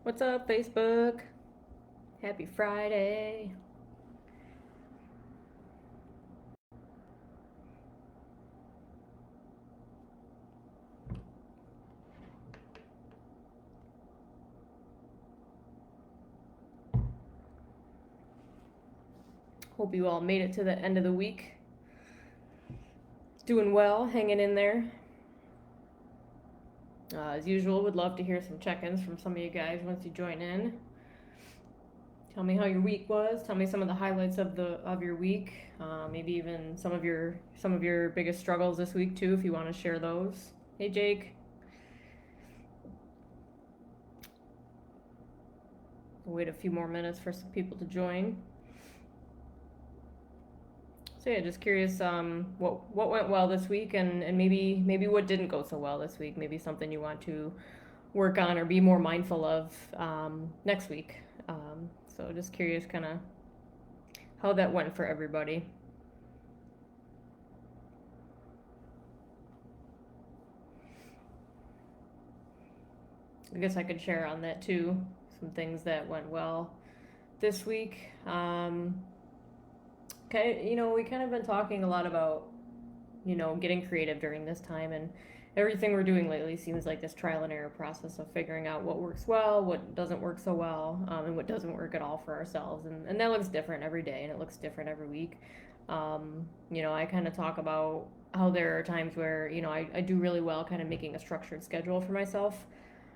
What's up, Facebook? Happy Friday. Hope you all made it to the end of the week. Doing well, hanging in there. As usual, would love to hear some check-ins from some of you guys once you join in. Tell me how your week was. Tell me some of the highlights of your week. Maybe even some of your biggest struggles this week too, if you want to share those. Hey, Jake. We'll wait a few more minutes for some people to join. So yeah, just curious, what went well this week, and maybe what didn't go so well this week. Maybe something you want to work on or be more mindful of next week. So just curious, kind of how that went for everybody. I guess I could share on that too. Some things that went well this week. Okay, we kind of been talking a lot about getting creative during this time, and everything we're doing lately seems like this trial and error process of figuring out what works well, what doesn't work so well, and what doesn't work at all for ourselves. And that looks different every day, and it looks different every week. I kind of talk about how there are times where, I do really well kind of making a structured schedule for myself.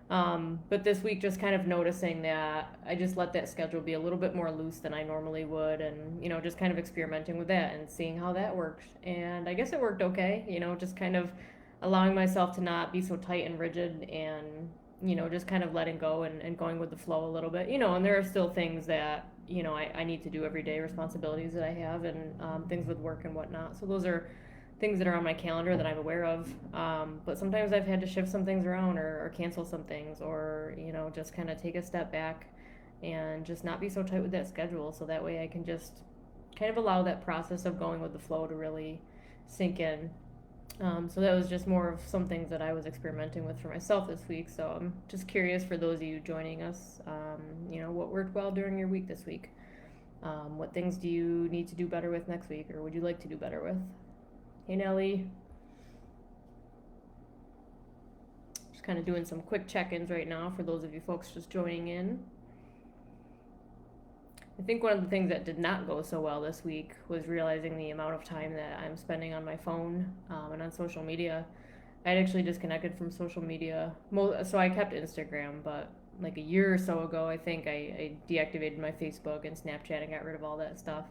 But this week, just kind of noticing that I just let that schedule be a little bit more loose than I normally would, and just kind of experimenting with that and seeing how that worked. And I guess it worked okay. Just kind of allowing myself to not be so tight and rigid, and just kind of letting go and going with the flow a little bit. And there are still things that I need to do every day, responsibilities that I have, and things with work and whatnot. So those are things that are on my calendar that I'm aware of. But sometimes I've had to shift some things around, or cancel some things, or just kind of take a step back and just not be so tight with that schedule, so that way I can just kind of allow that process of going with the flow to really sink in. So that was just more of some things that I was experimenting with for myself this week. So I'm just curious, for those of you joining us, what worked well during your week this week? What things do you need to do better with next week, or would you like to do better with? Hey, Nelly. Just kind of doing some quick check-ins right now for those of you folks just joining in. I think one of the things that did not go so well this week was realizing the amount of time that I'm spending on my phone and on social media. I'd actually disconnected from social media. So I kept Instagram, but like a year or so ago, I think I deactivated my Facebook and Snapchat and got rid of all that stuff.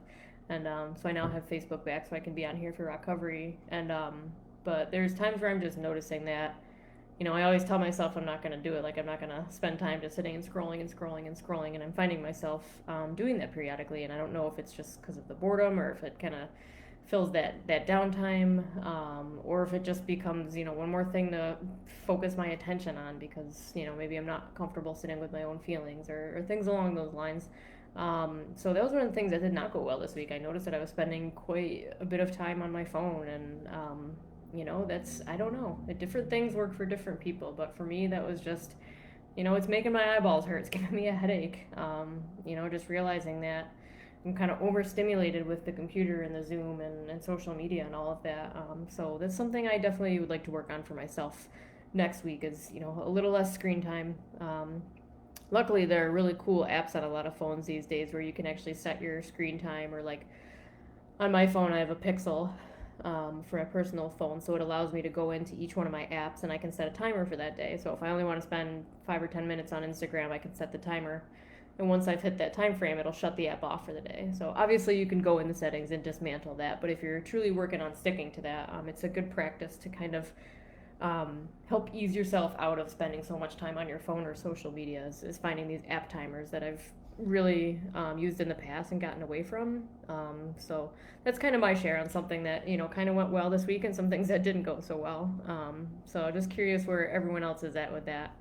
And so I now have Facebook back, so I can be on here for recovery. And but there's times where I'm just noticing that, I always tell myself I'm not going to do it. Like, I'm not going to spend time just sitting and scrolling and scrolling and scrolling. And I'm finding myself doing that periodically. And I don't know if it's just because of the boredom, or if it kind of fills that downtime, or if it just becomes, one more thing to focus my attention on, because, maybe I'm not comfortable sitting with my own feelings, or things along those lines. So that was one of the things that did not go well this week. I noticed that I was spending quite a bit of time on my phone, and that's, I don't know. Different things work for different people, but for me, that was just, it's making my eyeballs hurt. It's giving me a headache. Just realizing that I'm kind of overstimulated with the computer and the Zoom and social media and all of that. So that's something I definitely would like to work on for myself next week, is, a little less screen time. Luckily, there are really cool apps on a lot of phones these days where you can actually set your screen time, or like on my phone, I have a Pixel for a personal phone, so it allows me to go into each one of my apps and I can set a timer for that day. So if I only want to spend 5 or 10 minutes on Instagram, I can set the timer. And once I've hit that time frame, it'll shut the app off for the day. So obviously you can go in the settings and dismantle that, but if you're truly working on sticking to that, it's a good practice to kind of help ease yourself out of spending so much time on your phone or social media, is finding these app timers that I've really used in the past and gotten away from. So that's kind of my share on something that, kind of went well this week, and some things that didn't go so well. So just curious where everyone else is at with that.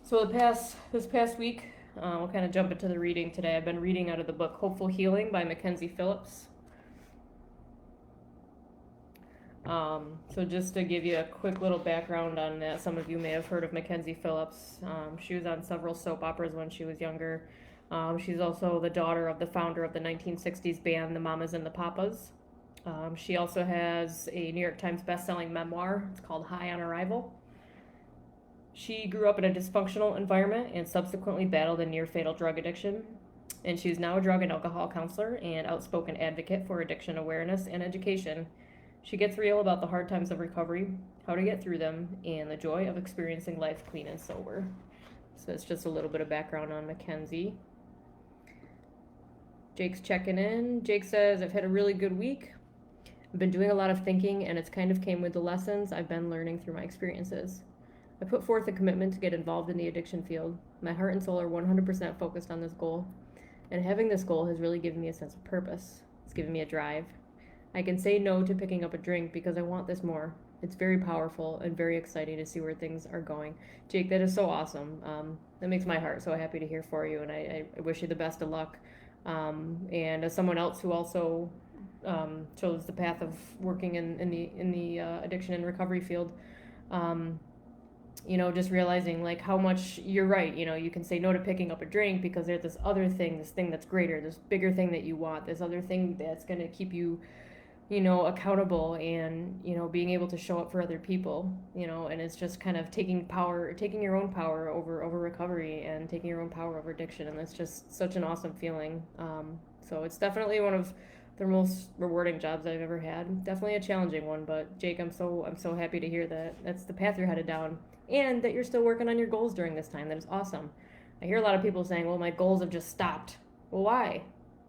So this past week, we'll kind of jump into the reading today. I've been reading out of the book Hopeful Healing by Mackenzie Phillips. So just to give you a quick little background on that, some of you may have heard of Mackenzie Phillips. She was on several soap operas when she was younger. She's also the daughter of the founder of the 1960s band, the Mamas and the Papas. She also has a New York Times best-selling memoir. It's called High on Arrival. She grew up in a dysfunctional environment and subsequently battled a near-fatal drug addiction. And she is now a drug and alcohol counselor and outspoken advocate for addiction awareness and education. She gets real about the hard times of recovery, how to get through them, and the joy of experiencing life clean and sober. So it's just a little bit of background on Mackenzie. Jake's checking in. Jake says, I've had a really good week. I've been doing a lot of thinking, and it's kind of came with the lessons I've been learning through my experiences. I put forth a commitment to get involved in the addiction field. My heart and soul are 100% focused on this goal, and having this goal has really given me a sense of purpose. It's given me a drive. I can say no to picking up a drink because I want this more. It's very powerful and very exciting to see where things are going. Jake, that is so awesome. That makes my heart so happy to hear for you, and I wish you the best of luck. And as someone else who also chose the path of working in the addiction and recovery field, just realizing like how much you're right. You can say no to picking up a drink because there's this other thing, this thing that's greater, this bigger thing that you want, this other thing that's going to keep you, accountable and, being able to show up for other people, and it's just kind of taking your own power over recovery and taking your own power over addiction. And that's just such an awesome feeling. So it's definitely one of the most rewarding jobs I've ever had. Definitely a challenging one, but Jake, I'm so happy to hear that that's the path you're headed down and that you're still working on your goals during this time. That is awesome. I hear a lot of people saying, well, my goals have just stopped. Well, why?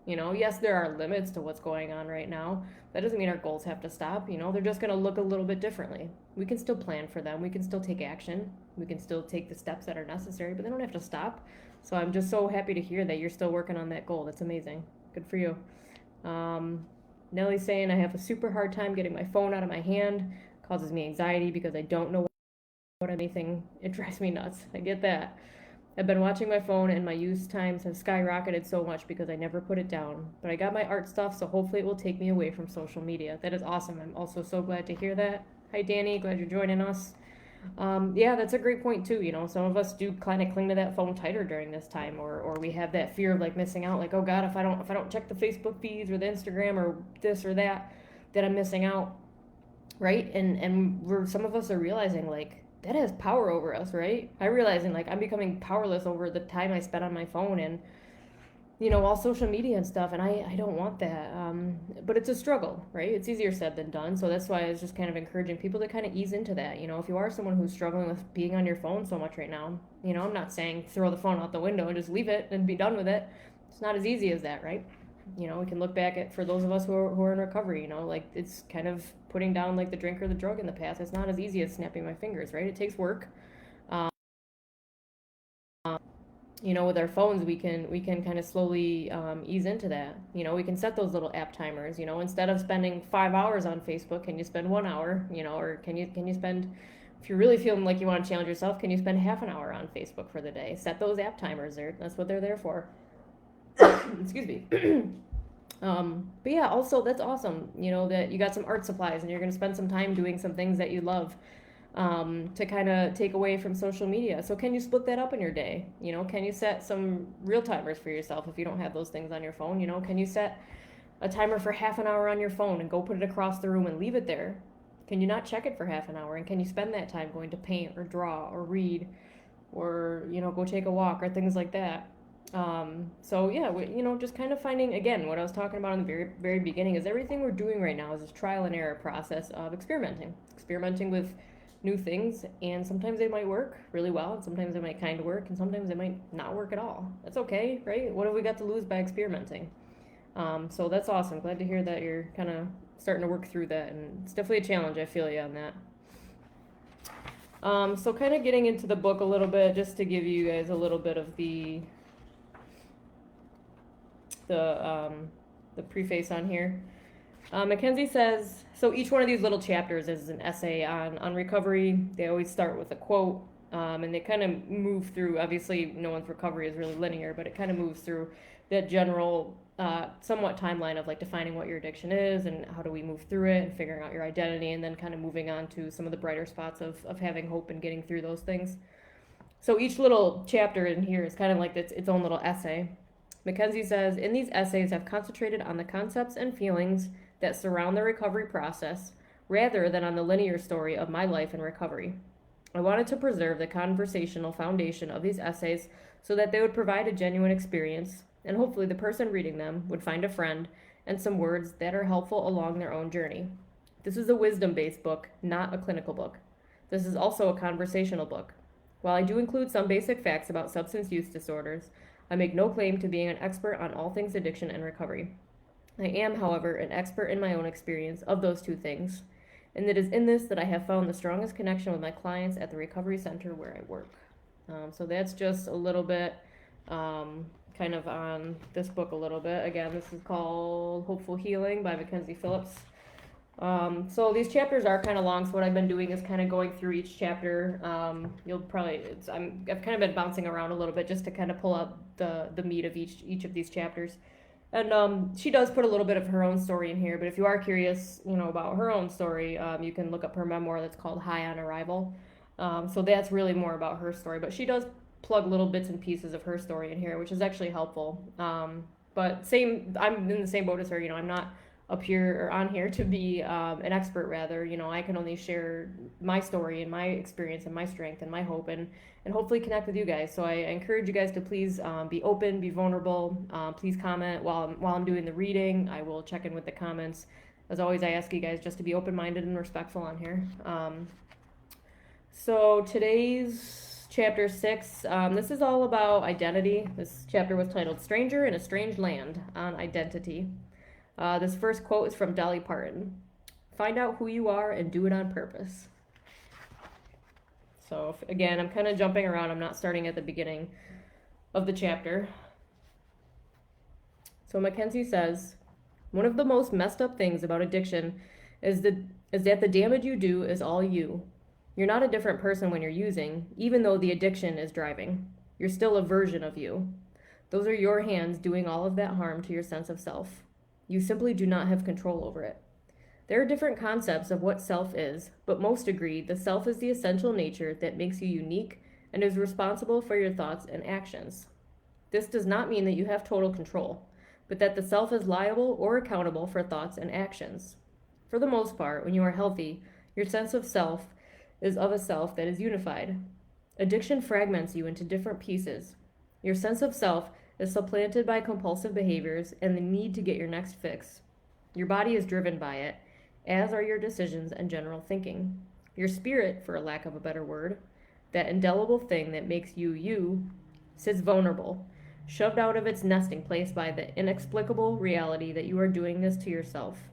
Yes, there are limits to what's going on right now. That doesn't mean our goals have to stop. They're just going to look a little bit differently. We can still plan for them. We can still take action. We can still take the steps that are necessary, but they don't have to stop. So I'm just so happy to hear that you're still working on that goal. That's amazing. Good for you. Nellie's saying, I have a super hard time getting my phone out of my hand. It causes me anxiety because I don't know what anything. It drives me nuts. I get that. I've been watching my phone and my use times have skyrocketed so much because I never put it down. But I got my art stuff, so hopefully it will take me away from social media. That is awesome. I'm also so glad to hear that. Hi, Danny. Glad you're joining us. Yeah, that's a great point too. Some of us do kind of cling to that phone tighter during this time, or we have that fear of like missing out. Like, oh God, if I don't check the Facebook feeds or the Instagram or this or that I'm missing out, right? And some of us are realizing like that has power over us, right? I'm realizing like I'm becoming powerless over the time I spend on my phone and all social media and stuff, and I don't want that. But it's a struggle, right? It's easier said than done. So that's why I was just kind of encouraging people to kind of ease into that. If you are someone who's struggling with being on your phone so much right now, I'm not saying throw the phone out the window and just leave it and be done with it. It's not as easy as that, right? We can look back at, for those of us who are in recovery, like it's kind of putting down like the drink or the drug in the past. It's not as easy as snapping my fingers, right? It takes work. With our phones, we can kind of slowly ease into that. We can set those little app timers. Instead of spending 5 hours on Facebook, can you spend 1 hour? Or can you spend, if you're really feeling like you want to challenge yourself, can you spend half an hour on Facebook for the day? Set those app timers there. That's what they're there for. Excuse me. But yeah, also that's awesome. That you got some art supplies and you're gonna spend some time doing some things that you love. To kind of take away from social media. So can you split that up in your day? Can you set some real timers for yourself if you don't have those things on your phone? Can you set a timer for half an hour on your phone and go put it across the room and leave it there? Can you not check it for half an hour? And can you spend that time going to paint or draw or read or, go take a walk or things like that? So yeah, just kind of finding, again, what I was talking about in the very, very beginning is everything we're doing right now is this trial and error process of experimenting with new things, and sometimes they might work really well, and sometimes they might kind of work, and sometimes they might not work at all. That's okay, right? What have we got to lose by experimenting? So that's awesome. Glad to hear that you're kind of starting to work through that, and it's definitely a challenge. I feel you on that. So kind of getting into the book a little bit, just to give you guys a little bit of the preface on here. Mackenzie says, so each one of these little chapters is an essay on recovery. They always start with a quote, and they kind of move through. Obviously, no one's recovery is really linear, but it kind of moves through that general somewhat timeline of like defining what your addiction is and how do we move through it and figuring out your identity, and then kind of moving on to some of the brighter spots of having hope and getting through those things. So each little chapter in here is kind of like its own little essay. Mackenzie says, in these essays, I've concentrated on the concepts and feelings that surround the recovery process rather than on the linear story of my life in recovery. I wanted to preserve the conversational foundation of these essays so that they would provide a genuine experience, and hopefully the person reading them would find a friend and some words that are helpful along their own journey. This is a wisdom-based book, not a clinical book. This is also a conversational book. While I do include some basic facts about substance use disorders, I make no claim to being an expert on all things addiction and recovery. I am, however, an expert in my own experience of those two things, and it is in this that I have found the strongest connection with my clients at the recovery center where I work. So that's just a little bit kind of on this book a little bit. Again, this is called Hopeful Healing by Mackenzie Phillips. So these chapters are kind of long, so what I've been doing is kind of going through each chapter. I've kind of been bouncing around a little bit just to kind of pull out the meat of each of these chapters. And she does put a little bit of her own story in here, but if you are curious, about her own story, you can look up her memoir that's called High on Arrival. So that's really more about her story, but she does plug little bits and pieces of her story in here, which is actually helpful. I'm in the same boat as her. I'm not up here or on here to be an expert. Rather, I can only share my story and my experience and my strength and my hope, and hopefully connect with you guys. So I encourage you guys to please be open, be vulnerable. Please comment while I'm doing the reading. I will check in with the comments. As always, I ask you guys just to be open-minded and respectful on here. So today's chapter 6, this is all about identity. This chapter was titled Stranger in a Strange Land on Identity. This first quote is from Dolly Parton. Find out who you are and do it on purpose. So again, I'm kind of jumping around. I'm not starting at the beginning of the chapter. So Mackenzie says, one of the most messed up things about addiction is that the damage you do is all you. You're not a different person when you're using, even though the addiction is driving. You're still a version of you. Those are your hands doing all of that harm to your sense of self. You simply do not have control over it. There are different concepts of what self is, but most agree the self is the essential nature that makes you unique and is responsible for your thoughts and actions. This does not mean that you have total control, but that the self is liable or accountable for thoughts and actions. For the most part, when you are healthy, your sense of self is of a self that is unified. Addiction fragments you into different pieces. Your sense of self is supplanted by compulsive behaviors and the need to get your next fix. Your body is driven by it, as are your decisions and general thinking. Your spirit, for a lack of a better word, that indelible thing that makes you, sits vulnerable, shoved out of its nesting place by the inexplicable reality that you are doing this to yourself.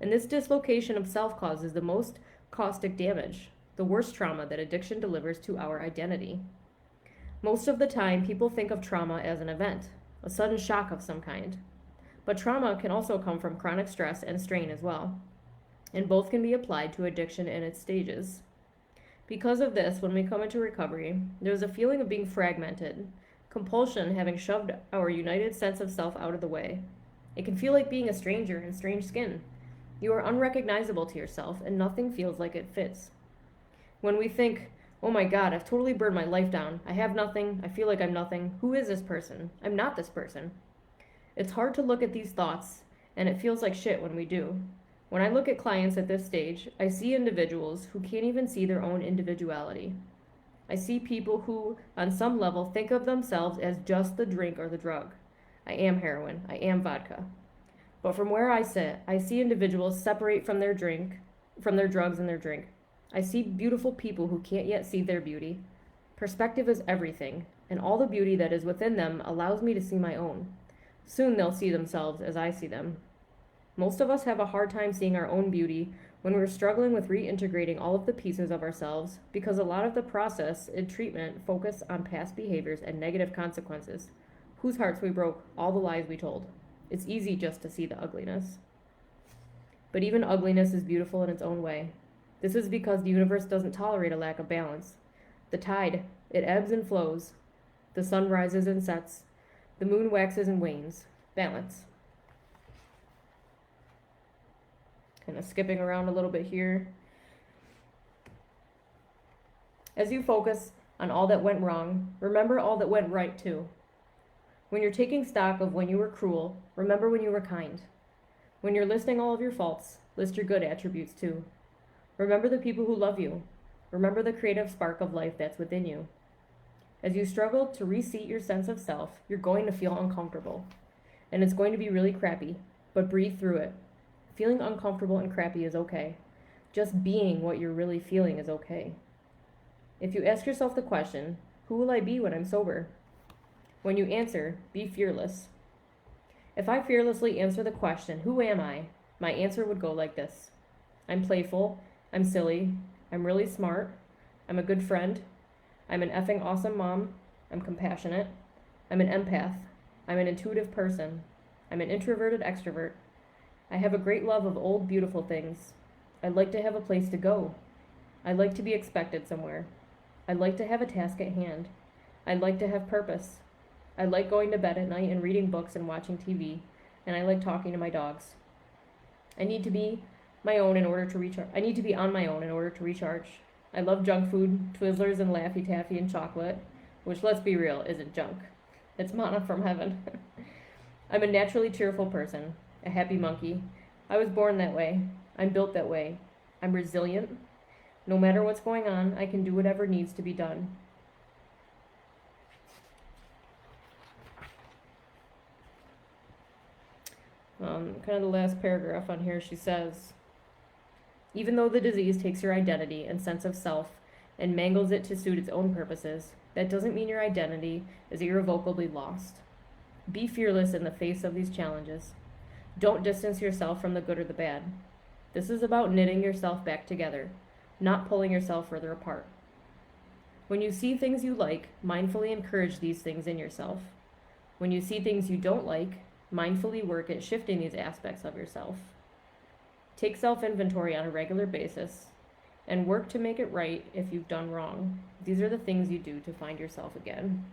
And this dislocation of self causes the most caustic damage, the worst trauma that addiction delivers to our identity. Most of the time, people think of trauma as an event, a sudden shock of some kind. But trauma can also come from chronic stress and strain as well, and both can be applied to addiction in its stages. Because of this, when we come into recovery, there's a feeling of being fragmented, compulsion having shoved our united sense of self out of the way. It can feel like being a stranger in strange skin. You are unrecognizable to yourself, and nothing feels like it fits. When we think, oh my God, I've totally burned my life down. I have nothing. I feel like I'm nothing. Who is this person? I'm not this person. It's hard to look at these thoughts, and it feels like shit when we do. When I look at clients at this stage, I see individuals who can't even see their own individuality. I see people who, on some level, think of themselves as just the drink or the drug. I am heroin. I am vodka. But from where I sit, I see individuals separate from their drugs and their drink. I see beautiful people who can't yet see their beauty. Perspective is everything, and all the beauty that is within them allows me to see my own. Soon they'll see themselves as I see them. Most of us have a hard time seeing our own beauty when we're struggling with reintegrating all of the pieces of ourselves because a lot of the process and treatment focus on past behaviors and negative consequences. Whose hearts we broke, all the lies we told. It's easy just to see the ugliness. But even ugliness is beautiful in its own way. This is because the universe doesn't tolerate a lack of balance. The tide, it ebbs and flows. The sun rises and sets. The moon waxes and wanes. Balance. Kind of skipping around a little bit here. As you focus on all that went wrong, remember all that went right too. When you're taking stock of when you were cruel, remember when you were kind. When you're listing all of your faults, list your good attributes too. Remember the people who love you. Remember the creative spark of life that's within you. As you struggle to reseat your sense of self, you're going to feel uncomfortable. And it's going to be really crappy, but breathe through it. Feeling uncomfortable and crappy is okay. Just being what you're really feeling is okay. If you ask yourself the question, who will I be when I'm sober? When you answer, be fearless. If I fearlessly answer the question, who am I? My answer would go like this. I'm playful, I'm silly, I'm really smart, I'm a good friend, I'm an effing awesome mom, I'm compassionate, I'm an empath, I'm an intuitive person, I'm an introverted extrovert, I have a great love of old beautiful things, I'd like to have a place to go, I'd like to be expected somewhere, I'd like to have a task at hand, I'd like to have purpose, I like going to bed at night and reading books and watching TV, and I like talking to my dogs. I need to be my own in order to recharge. I need to be on my own in order to recharge. I love junk food, Twizzlers and Laffy Taffy and chocolate, which, let's be real, isn't junk. It's manna from heaven. I'm a naturally cheerful person, a happy monkey. I was born that way. I'm built that way. I'm resilient. No matter what's going on, I can do whatever needs to be done. Kind of the last paragraph on here, she says, even though the disease takes your identity and sense of self and mangles it to suit its own purposes, that doesn't mean your identity is irrevocably lost. Be fearless in the face of these challenges. Don't distance yourself from the good or the bad. This is about knitting yourself back together, not pulling yourself further apart. When you see things you like, mindfully encourage these things in yourself. When you see things you don't like, mindfully work at shifting these aspects of yourself. Take self-inventory on a regular basis and work to make it right if you've done wrong. These are the things you do to find yourself again.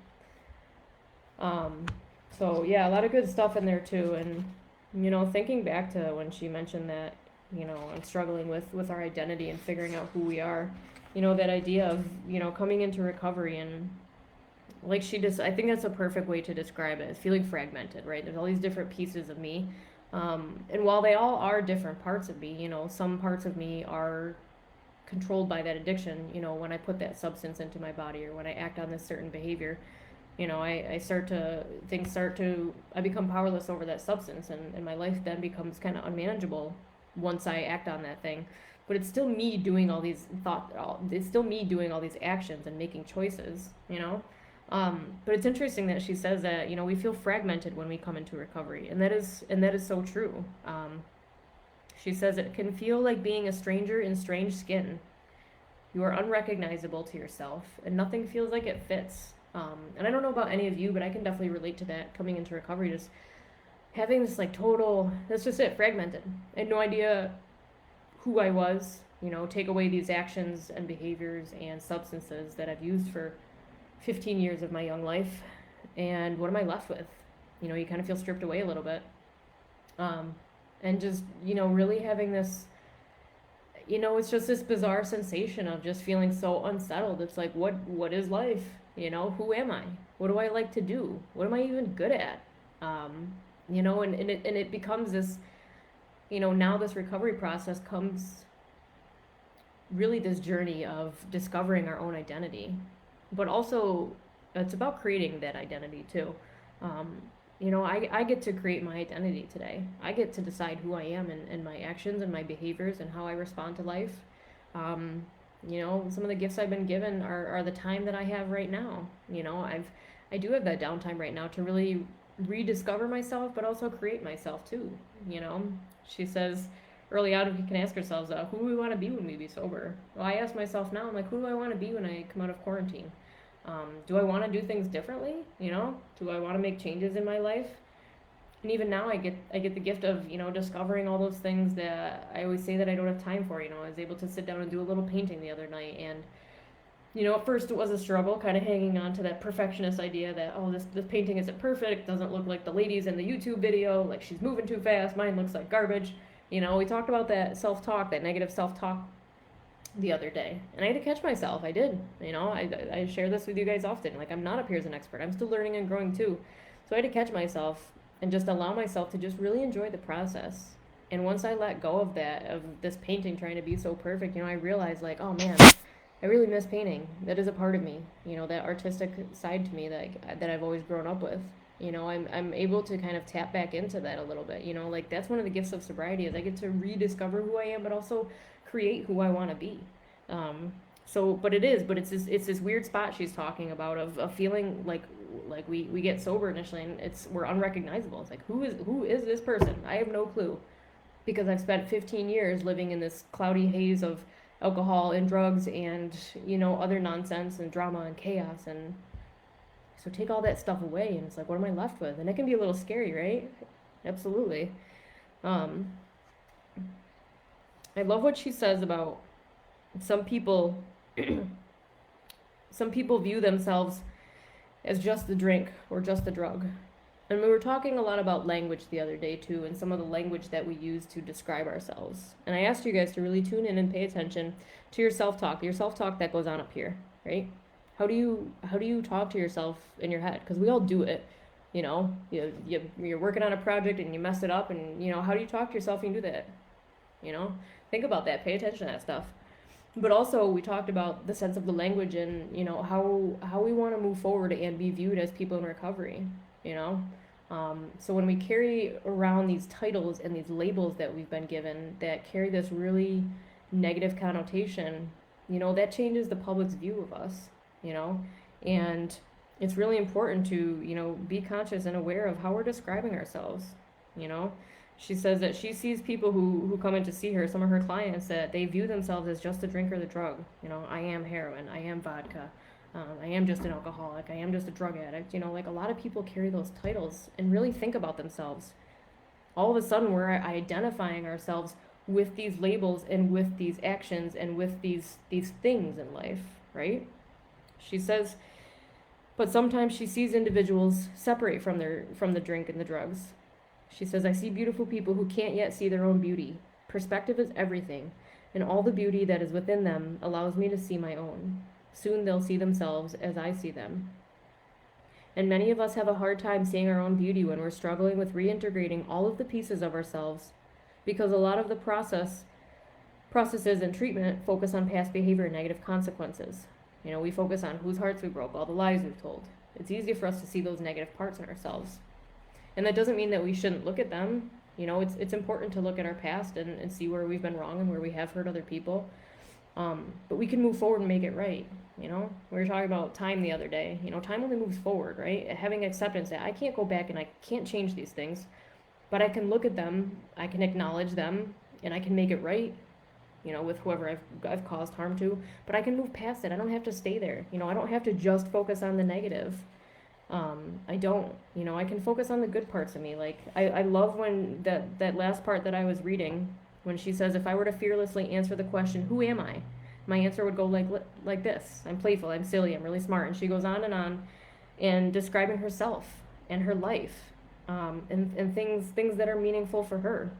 So yeah, a lot of good stuff in there too. And, thinking back to when she mentioned that, I'm struggling with our identity and figuring out who we are, that idea of, coming into recovery and like I think that's a perfect way to describe it. It's feeling fragmented, right? There's all these different pieces of me. And while they all are different parts of me, some parts of me are controlled by that addiction, when I put that substance into my body or when I act on this certain behavior, I become powerless over that substance and my life then becomes kind of unmanageable once I act on that thing. But it's still me doing all these actions and making choices, But it's interesting that she says that, we feel fragmented when we come into recovery, and that is so true. She says it can feel like being a stranger in strange skin. You are unrecognizable to yourself, and nothing feels like it fits. And I don't know about any of you, but I can definitely relate to that coming into recovery, just having this that's just it, fragmented. I had no idea who I was, take away these actions and behaviors and substances that I've used for 15 years of my young life, and what am I left with? You kind of feel stripped away a little bit. And just, really having this, it's just this bizarre sensation of just feeling so unsettled. It's like, what is life? Who am I? What do I like to do? What am I even good at? And it becomes this, now this recovery process comes really this journey of discovering our own identity. But also, it's about creating that identity too. I get to create my identity today. I get to decide who I am and my actions and my behaviors and how I respond to life. Some of the gifts I've been given are the time that I have right now. I do have that downtime right now to really rediscover myself, but also create myself too. She says early on, we can ask ourselves, who do we want to be when we be sober? Well, I ask myself now, I'm like, who do I want to be when I come out of quarantine? Do I want to do things differently? Do I want to make changes in my life? And even now I get the gift of, discovering all those things that I always say that I don't have time for. I was able to sit down and do a little painting the other night, and At first it was a struggle, kind of hanging on to that perfectionist idea that, oh, this painting isn't perfect, doesn't look like the ladies in the YouTube video, like she's moving too fast, mine looks like garbage. We talked about that self-talk, that negative self-talk the other day, and I had to catch myself. I did. I share this with you guys often. Like, I'm not up here as an expert. I'm still learning and growing too. So I had to catch myself and just allow myself to just really enjoy the process. And once I let go of that, of this painting trying to be so perfect, I realized, like, oh man, I really miss painting. That is a part of me, that artistic side to me that I've always grown up with. I'm able to kind of tap back into that a little bit. Like, that's one of the gifts of sobriety, is I get to rediscover who I am, but also create who I want to be. But it's this weird spot she's talking about of feeling like we get sober initially, and we're unrecognizable. It's like, who is this person? I have no clue, because I've spent 15 years living in this cloudy haze of alcohol and drugs and other nonsense and drama and chaos. And so take all that stuff away, and it's like, what am I left with? And it can be a little scary, right? Absolutely. I love what she says about some people view themselves as just the drink or just the drug. And we were talking a lot about language the other day too, and some of the language that we use to describe ourselves. And I asked you guys to really tune in and pay attention to your self-talk that goes on up here, right? How do you talk to yourself in your head? Because we all do it. You're working on a project and you mess it up, and how do you talk to yourself when you do that? Think about that. Pay attention to that stuff. But also, we talked about the sense of the language and how we want to move forward and be viewed as people in recovery. So when we carry around these titles and these labels that we've been given that carry this really negative connotation, that changes the public's view of us. And it's really important to be conscious and aware of how we're describing ourselves. She says that she sees people who come in to see her, some of her clients, that they view themselves as just the drink or the drug. I am heroin, I am vodka, I am just an alcoholic, I am just a drug addict. Like, a lot of people carry those titles and really think about themselves. All of a sudden, we're identifying ourselves with these labels and with these actions and with these things in life, right? She says, but sometimes she sees individuals separate from the drink and the drugs. She says, I see beautiful people who can't yet see their own beauty. Perspective is everything, and all the beauty that is within them allows me to see my own. Soon they'll see themselves as I see them. And many of us have a hard time seeing our own beauty when we're struggling with reintegrating all of the pieces of ourselves, because a lot of the processes and treatment focus on past behavior and negative consequences. We focus on whose hearts we broke, all the lies we've told. It's easy for us to see those negative parts in ourselves. And that doesn't mean that we shouldn't look at them. It's important to look at our past and see where we've been wrong and where we have hurt other people. But we can move forward and make it right. We were talking about time the other day. Time only moves forward, right? Having acceptance that I can't go back and I can't change these things, but I can look at them, I can acknowledge them, and I can make it right, with whoever I've caused harm to. But I can move past it. I don't have to stay there. I don't have to just focus on the negative. I don't, I can focus on the good parts of me. Like, I love when that last part that I was reading, when she says, if I were to fearlessly answer the question, who am I? My answer would go like this. I'm playful, I'm silly, I'm really smart. And she goes on and describing herself and her life, and things that are meaningful for her.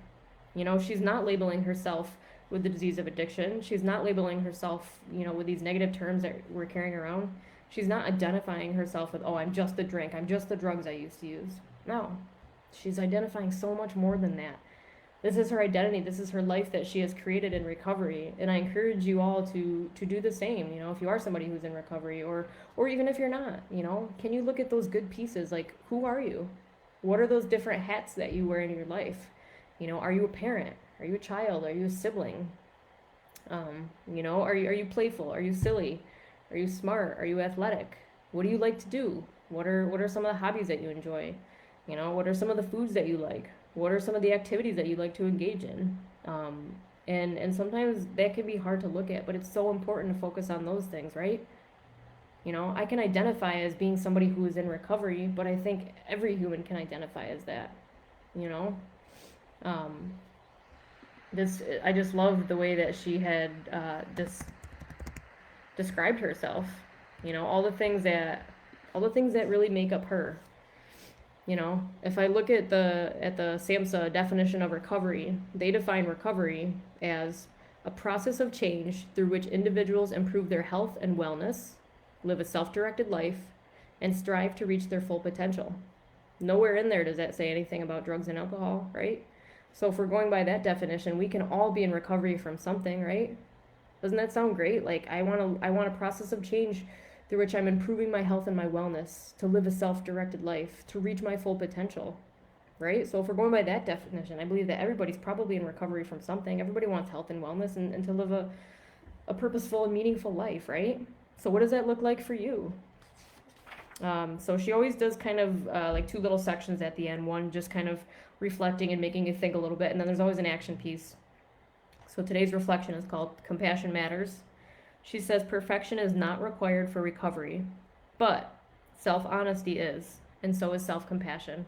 She's not labeling herself with the disease of addiction. She's not labeling herself, with these negative terms that we're carrying around. She's not identifying herself with, oh, I'm just the drink, I'm just the drugs I used to use. No, she's identifying so much more than that. This is her identity. This is her life that she has created in recovery. And I encourage you all to do the same. If you are somebody who's in recovery, or even if you're not, can you look at those good pieces? Like, who are you? What are those different hats that you wear in your life? Are you a parent? Are you a child? Are you a sibling? Are you playful? Are you silly? Are you smart? Are you athletic? What do you like to do? What are some of the hobbies that you enjoy? What are some of the foods that you like? What are some of the activities that you like to engage in? And sometimes that can be hard to look at, but it's so important to focus on those things, right? I can identify as being somebody who is in recovery, but I think every human can identify as that. I just love the way that she had described herself. All the things that really make up her. If I look at the SAMHSA definition of recovery, they define recovery as a process of change through which individuals improve their health and wellness, live a self-directed life, and strive to reach their full potential. Nowhere in there does that say anything about drugs and alcohol, right? So if we're going by that definition, we can all be in recovery from something, right? Doesn't that sound great? Like I want a process of change through which I'm improving my health and my wellness, to live a self-directed life, to reach my full potential, right? So if we're going by that definition, I believe that everybody's probably in recovery from something. Everybody wants health and wellness and to live a purposeful and meaningful life, right? So what does that look like for you? So she always does kind of like two little sections at the end. One just kind of reflecting and making you think a little bit, and then there's always an action piece. So today's reflection is called Compassion Matters. She says perfection is not required for recovery, but self-honesty is, and so is self-compassion.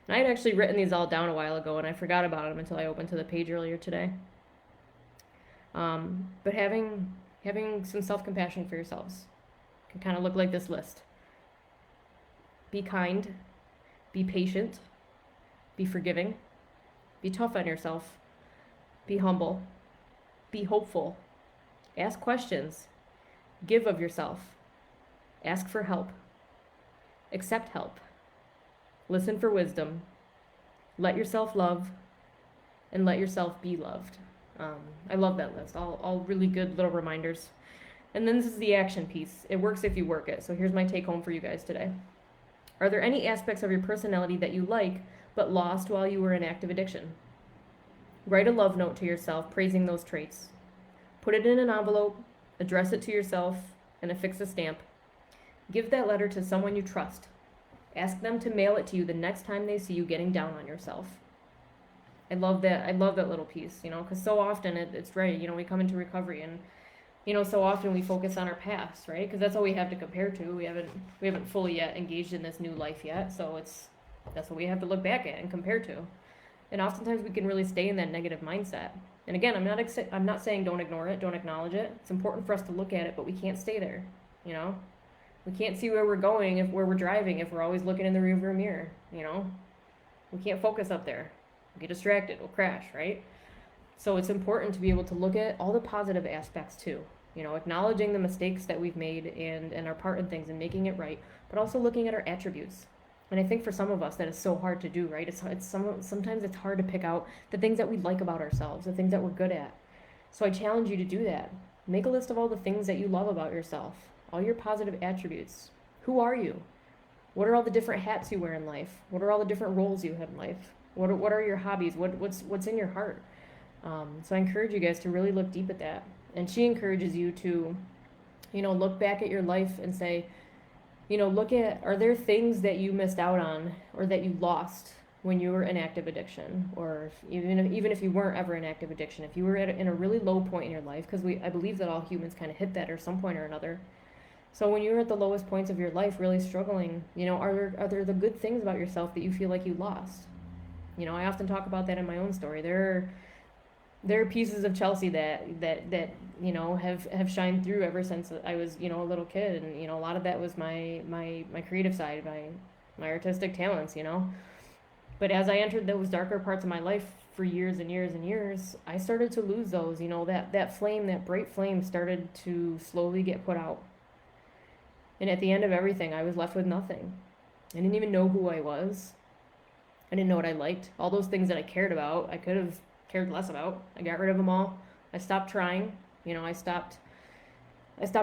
And I had actually written these all down a while ago, and I forgot about them until I opened to the page earlier today. But having some self-compassion for yourselves can kind of look like this list. Be kind, be patient, be forgiving, be tough on yourself, be humble, be hopeful, ask questions, give of yourself, ask for help, accept help, listen for wisdom, let yourself love, and let yourself be loved. I love that list. All really good little reminders. And then this is the action piece. It works if you work it. So here's my take home for you guys today. Are there any aspects of your personality that you like but lost while you were in active addiction? Write a love note to yourself praising those traits. Put it in an envelope, address it to yourself, and affix a stamp. Give that letter to someone you trust. Ask them to mail it to you the next time they see you getting down on yourself. I love that little piece, because so often it's right, we come into recovery and, so often we focus on our past, right? Because that's all we have to compare to. We haven't fully yet engaged in this new life yet, so that's what we have to look back at and compare to. And oftentimes we can really stay in that negative mindset. And again, I'm not saying don't ignore it, don't acknowledge it. It's important for us to look at it, but we can't stay there, We can't see where we're going where we're driving if we're always looking in the rearview mirror, We can't focus up there. We'll get distracted, we'll crash, right? So it's important to be able to look at all the positive aspects too. Acknowledging the mistakes that we've made and our part in things and making it right, but also looking at our attributes. And I think for some of us that is so hard to do, right? Sometimes it's hard to pick out the things that we like about ourselves, the things that we're good at. So I challenge you to do that. Make a list of all the things that you love about yourself, all your positive attributes. Who are you? What are all the different hats you wear in life? What are all the different roles you have in life? What are your hobbies? What's in your heart? So I encourage you guys to really look deep at that. And she encourages you to, look back at your life and say, look at, are there things that you missed out on or that you lost when you were in active addiction? Or even if you weren't ever in active addiction, if you were in a really low point in your life, because I believe that all humans kind of hit that at some point or another. So when you were at the lowest points of your life, really struggling, are there the good things about yourself that you feel like you lost? I often talk about that in my own story. There are pieces of Chelsea that have shined through ever since I was a little kid, and a lot of that was my creative side, my artistic talents, But as I entered those darker parts of my life for years and years and years, I started to lose those. That flame, that bright flame, started to slowly get put out. And at the end of everything, I was left with nothing. I didn't even know who I was. I didn't know what I liked. All those things that I cared about, I could have cared less about. I got rid of them all. I stopped trying. I stopped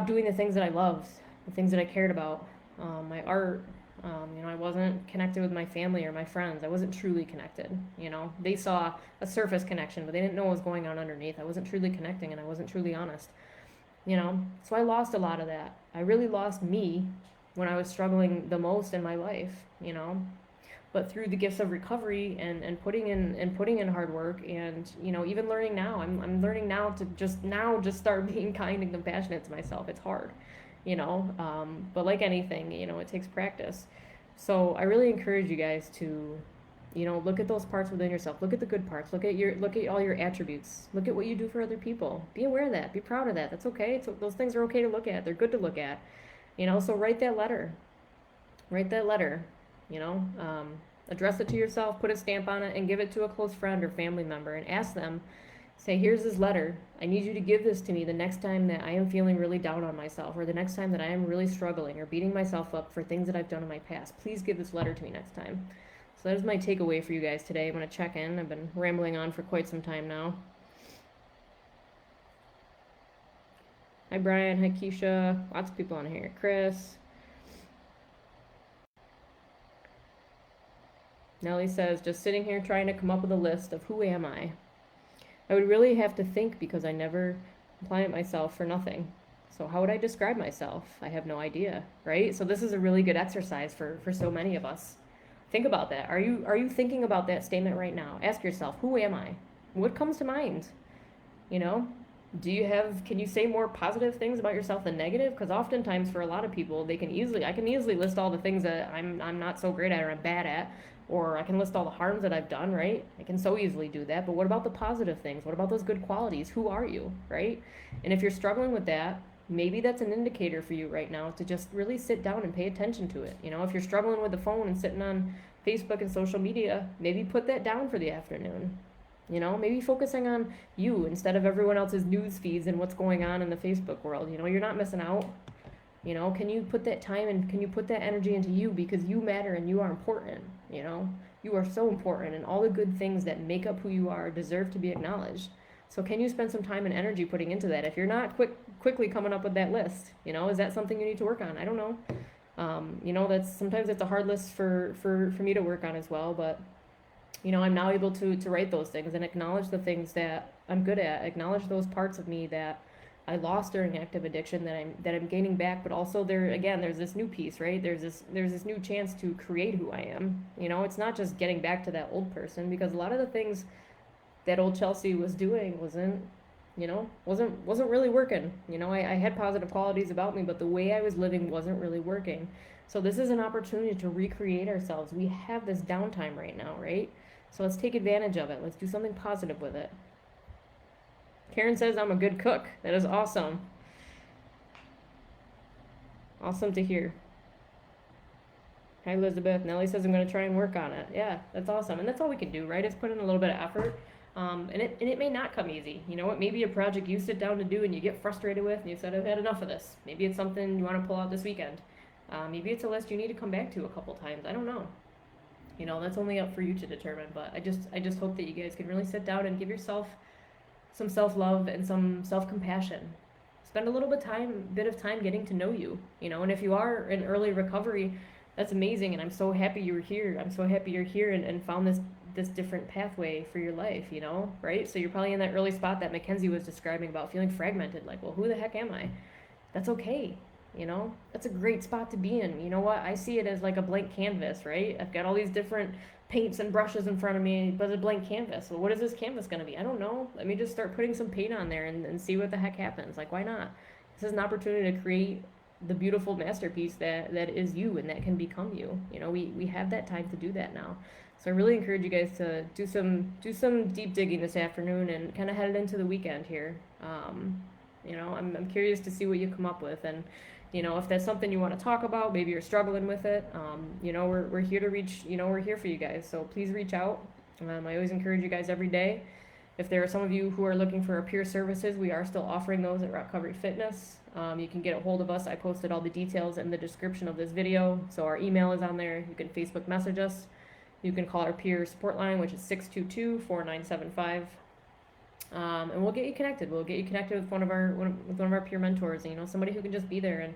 doing the things that I loved, the things that I cared about. My art. I wasn't connected with my family or my friends. I wasn't truly connected. They saw a surface connection, but they didn't know what was going on underneath. I wasn't truly connecting, and I wasn't truly honest. So I lost a lot of that. I really lost me when I was struggling the most in my life. But through the gifts of recovery and putting in hard work and even learning now, I'm learning now to just start being kind and compassionate to myself. It's hard, but like anything, it takes practice. So I really encourage you guys to Look at those parts within yourself. Look at the good parts. Look at all your attributes. Look at what you do for other people. Be aware of that. Be proud of that. That's okay. Those things are okay to look at. They're good to look at. So write that letter. Write that letter. Address it to yourself, put a stamp on it, and give it to a close friend or family member and ask them, say, here's this letter. I need you to give this to me the next time that I am feeling really down on myself, or the next time that I am really struggling or beating myself up for things that I've done in my past. Please give this letter to me next time. So that is my takeaway for you guys today. I'm going to check in. I've been rambling on for quite some time now. Hi, Brian. Hi, Keisha. Lots of people on here. Chris. Nellie says, just sitting here trying to come up with a list of who am I. I would really have to think because I never apply it myself for nothing. So how would I describe myself? I have no idea, right? So this is a really good exercise for so many of us. Think about that. Are you thinking about that statement right now? Ask yourself, who am I? What comes to mind? Can you say more positive things about yourself than negative? Because oftentimes for a lot of people, I can easily list all the things that I'm not so great at or I'm bad at, or I can list all the harms that I've done, right? I can so easily do that. But what about the positive things? What about those good qualities? Who are you, right? And if you're struggling with that, maybe that's an indicator for you right now to just really sit down and pay attention to it. If you're struggling with the phone and sitting on Facebook and social media, maybe put that down for the afternoon. Maybe focusing on you instead of everyone else's news feeds and what's going on in the Facebook world. You're not missing out. Can you put that time and can you put that energy into you, because you matter and you are important. You are so important, and all the good things that make up who you are deserve to be acknowledged. So can you spend some time and energy putting into that? If you're not quickly coming up with that list, is that something you need to work on? I don't know. Sometimes it's a hard list for me to work on as well, but I'm now able to write those things and acknowledge the things that I'm good at, acknowledge those parts of me that I lost during active addiction that I'm gaining back, but also there's this new piece, right? There's this new chance to create who I am. It's not just getting back to that old person, because a lot of the things that old Chelsea was doing wasn't really working. I had positive qualities about me, but the way I was living wasn't really working. So this is an opportunity to recreate ourselves. We have this downtime right now, right? So let's take advantage of it. Let's do something positive with it. Karen says, I'm a good cook. That is awesome. Awesome to hear. Hi, Elizabeth. Nellie says, I'm going to try and work on it. Yeah, that's awesome. And that's all we can do, right? Is put in a little bit of effort. And it may not come easy. It may be a project you sit down to do and you get frustrated with and you said, I've had enough of this. Maybe it's something you want to pull out this weekend. Maybe it's a list you need to come back to a couple times. I don't know. That's only up for you to determine. But I just hope that you guys can really sit down and give yourself some self-love and some self-compassion. Spend a little bit of time getting to know you, and if you are in early recovery, that's amazing, and I'm so happy you're here. I'm so happy you're here and found this different pathway for your life, right? So you're probably in that early spot that Mackenzie was describing about feeling fragmented, like, well, who the heck am I? That's okay. That's a great spot to be in. You know what? I see it as like a blank canvas, right? I've got all these different paints and brushes in front of me, but it's a blank canvas. Well, what is this canvas going to be? I don't know. Let me just start putting some paint on there and see what the heck happens. Like, why not? This is an opportunity to create the beautiful masterpiece that is you and that can become you. We have that time to do that now. So I really encourage you guys to do some deep digging this afternoon and kind of head into the weekend here. I'm curious to see what you come up with, and if that's something you want to talk about, maybe you're struggling with it, we're here to reach, we're here for you guys. So please reach out. I always encourage you guys every day. If there are some of you who are looking for our peer services, we are still offering those at Recovery Fitness. You can get a hold of us. I posted all the details in the description of this video. So our email is on there. You can Facebook message us. You can call our peer support line, which is 622-4975. And we'll get you connected. We'll get you connected with one of our peer mentors, somebody who can just be there and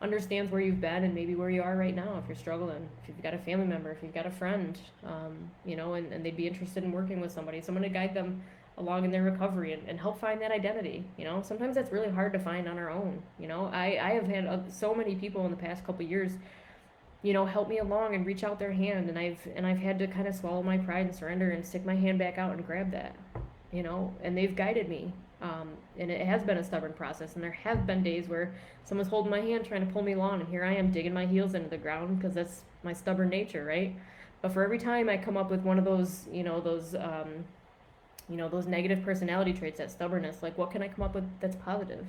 understands where you've been and maybe where you are right now if you're struggling. If you've got a family member, if you've got a friend, and they'd be interested in working with someone to guide them along in their recovery and help find that identity. Sometimes that's really hard to find on our own. I have had so many people in the past couple of years, help me along and reach out their hand, and I've had to kind of swallow my pride and surrender and stick my hand back out and grab that. And they've guided me. And it has been a stubborn process, and there have been days where someone's holding my hand trying to pull me along, and here I am digging my heels into the ground because that's my stubborn nature, right? But for every time I come up with one of those, those negative personality traits, that stubbornness, like what can I come up with that's positive?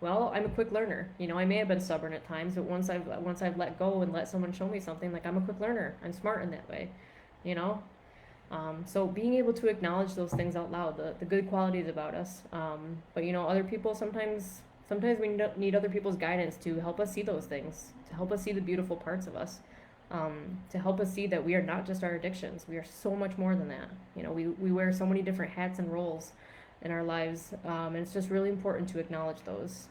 Well, I'm a quick learner. I may have been stubborn at times, but once I've let go and let someone show me something, like I'm a quick learner. I'm smart in that way, you know. So being able to acknowledge those things out loud, the good qualities about us. But other people sometimes we need other people's guidance to help us see those things, to help us see the beautiful parts of us, to help us see that we are not just our addictions. We are so much more than that. We wear so many different hats and roles in our lives, and it's just really important to acknowledge those.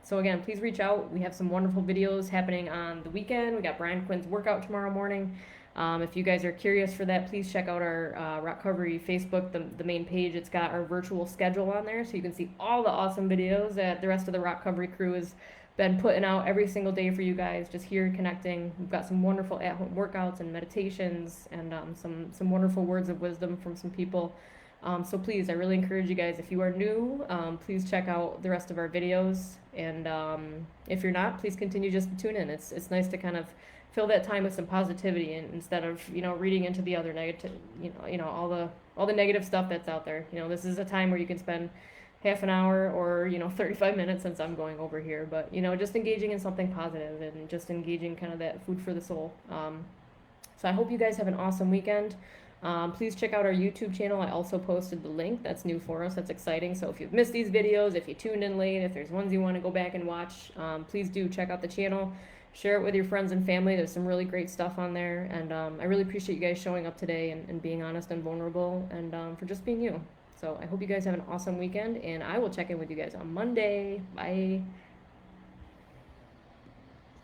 So again, please reach out. We have some wonderful videos happening on the weekend. We got Brian Quinn's workout tomorrow morning. If you guys are curious for that, please check out our Rockcovery Facebook, the main page. It's got our virtual schedule on there, so you can see all the awesome videos that the rest of the Rockcovery crew has been putting out every single day for you guys, just here connecting. We've got some wonderful at-home workouts and meditations, and some wonderful words of wisdom from some people. So please, I really encourage you guys, if you are new, please check out the rest of our videos. And if you're not, please continue just to tune in. It's nice to kind of fill that time with some positivity, and instead of reading into the other negative, all the negative stuff that's out there. This is a time where you can spend half an hour or 35 minutes, since I'm going over here, but just engaging in something positive and just engaging kind of that food for the soul. So I hope you guys have an awesome weekend. Please check out our YouTube channel. I also posted the link. That's new for us. That's exciting. So if you've missed these videos, if you tuned in late, if there's ones you want to go back and watch, please do check out the channel. Share it with your friends and family. There's some really great stuff on there. And I really appreciate you guys showing up today and being honest and vulnerable, and for just being you. So I hope you guys have an awesome weekend, and I will check in with you guys on Monday. Bye.